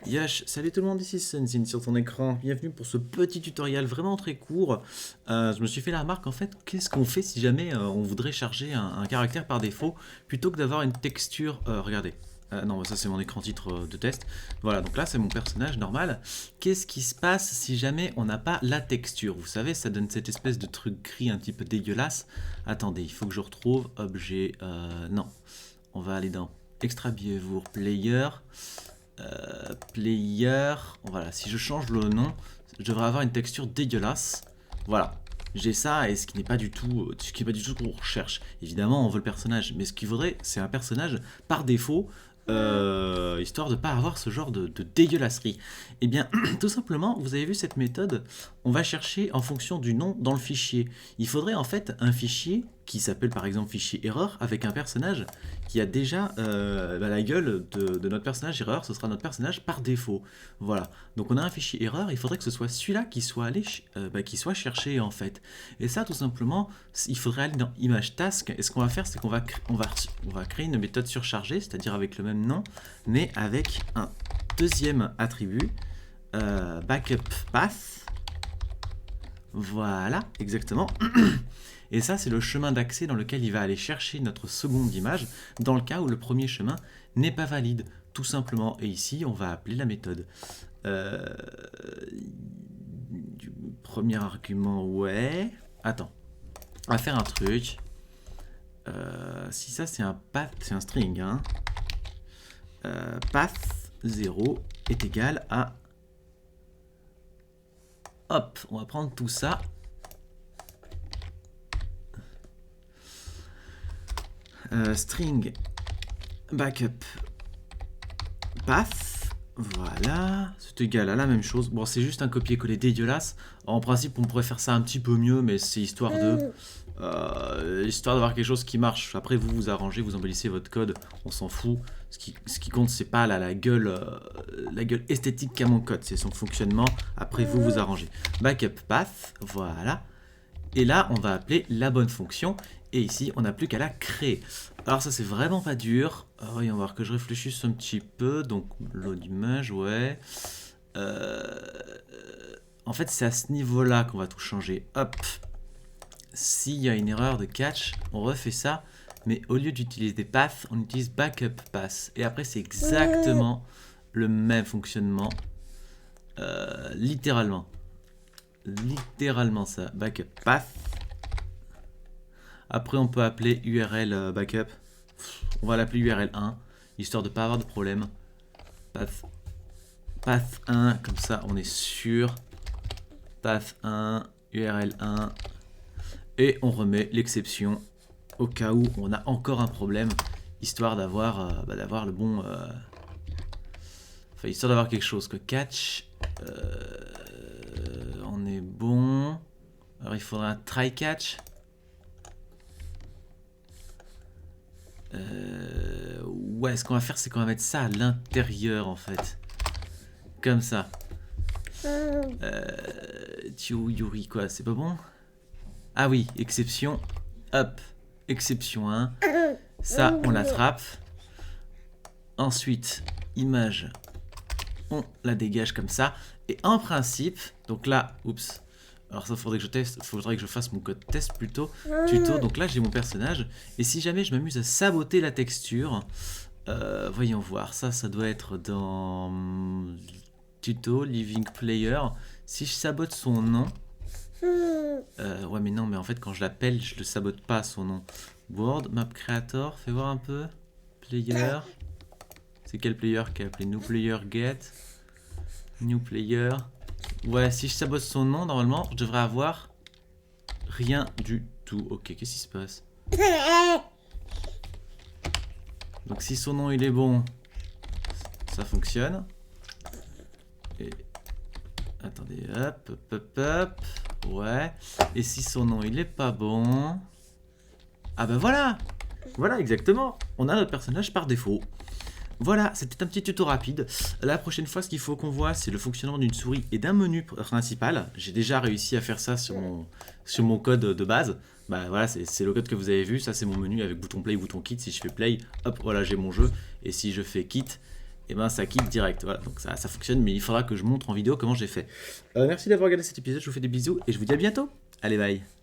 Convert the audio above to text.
Yash, salut tout le monde, ici Senzin sur ton écran. Bienvenue pour ce petit tutoriel vraiment très court. Je me suis fait la remarque en fait, qu'est-ce qu'on fait si jamais on voudrait charger un caractère par défaut plutôt que d'avoir une texture. Regardez. Non, ça c'est mon écran titre de test. Voilà, donc là c'est mon personnage normal. Qu'est-ce qui se passe si jamais on n'a pas la texture? Vous savez, ça donne cette espèce de truc gris un petit peu dégueulasse. Attendez, il faut que je retrouve objet. Non, on va aller dans Extra Behavior Player. Player, voilà, si je change le nom, je devrais avoir une texture dégueulasse. Voilà, j'ai ça et ce qui n'est pas du tout ce qu'on recherche. Évidemment, on veut le personnage, mais ce qu'il faudrait, c'est un personnage par défaut, histoire de ne pas avoir ce genre de dégueulasserie. Eh bien, tout simplement, vous avez vu cette méthode, on va chercher en fonction du nom dans le fichier. Il faudrait en fait un fichier qui s'appelle par exemple fichier erreur avec un personnage qui a déjà la gueule de notre personnage erreur, ce sera notre personnage par défaut. Voilà, donc on a un fichier erreur, il faudrait que ce soit celui-là qui soit allé, qui soit cherché en fait. Et ça tout simplement, il faudrait aller dans image task, et ce qu'on va faire c'est qu'on va, on va créer une méthode surchargée, c'est-à-dire avec le même nom, mais avec un deuxième attribut, backup path. Voilà, exactement. Et ça, c'est le chemin d'accès dans lequel il va aller chercher notre seconde image, dans le cas où le premier chemin n'est pas valide, tout simplement. Et ici, on va appeler la méthode. Du premier argument, ouais. Attends, on va faire un truc. Si ça, c'est un path, c'est un string, hein. Path 0 est égal à... Hop, on va prendre tout ça. String backup path, voilà, c'est égal à la même chose. Bon, c'est juste un copier-coller dégueulasse. En principe, on pourrait faire ça un petit peu mieux, mais c'est histoire d'avoir quelque chose qui marche. Après, vous vous arrangez, vous embellissez votre code, on s'en fout. Ce qui compte, c'est pas la gueule esthétique qu'a mon code, c'est son fonctionnement. Après, vous vous arrangez. Backup path, voilà. Et là, on va appeler la bonne fonction. Et ici, on n'a plus qu'à la créer. Alors ça, c'est vraiment pas dur. Voyons voir que je réfléchisse un petit peu. Donc, load image, ouais. En fait, c'est à ce niveau-là qu'on va tout changer. Hop. S'il y a une erreur de catch, on refait ça. Mais au lieu d'utiliser path, on utilise backup path. Et après, c'est exactement le même fonctionnement. Littéralement. Littéralement ça. Backup path. Après, on peut appeler URL backup. On va l'appeler URL 1, histoire de ne pas avoir de problème. Path 1, comme ça, on est sûr. Path 1, URL 1. Et on remet l'exception au cas où on a encore un problème, histoire d'avoir le bon... Enfin, histoire d'avoir quelque chose. Que catch... on est bon. Alors, il faudra un try catch. Ouais, ce qu'on va faire, c'est qu'on va mettre ça à l'intérieur, en fait. Comme ça. Yuri, quoi, c'est pas bon? Ah oui, exception. Hop, exception 1. Ça, on l'attrape. Ensuite, image. On la dégage comme ça. Et en principe, donc là, oups. Alors ça, faudrait que je teste, faudrait que je fasse mon code test plutôt. Tuto, donc là j'ai mon personnage. Et si jamais je m'amuse à saboter la texture, voyons voir, ça doit être dans tuto, living player. Si je sabote son nom, ouais mais non, mais en fait quand je l'appelle, je le sabote pas son nom. Word, map creator, fais voir un peu. Player. C'est quel player qui a appelé new player get? New player. Ouais, si je sabote son nom, normalement, je devrais avoir rien du tout. Ok, qu'est-ce qui se passe? Donc si son nom il est bon, ça fonctionne. Et... Attendez, hop. Ouais. Et si son nom il est pas bon... Ah bah voilà! Voilà, exactement. On a notre personnage par défaut. Voilà, c'était un petit tuto rapide. La prochaine fois, ce qu'il faut qu'on voit, c'est le fonctionnement d'une souris et d'un menu principal. J'ai déjà réussi à faire ça sur mon code de base. Bah voilà, c'est le code que vous avez vu. Ça, c'est mon menu avec bouton play, bouton quit. Si je fais play, hop, voilà, j'ai mon jeu. Et si je fais quit, et ben ça kick direct. Voilà, donc ça fonctionne, mais il faudra que je montre en vidéo comment j'ai fait. Merci d'avoir regardé cet épisode, je vous fais des bisous et je vous dis à bientôt. Allez, bye.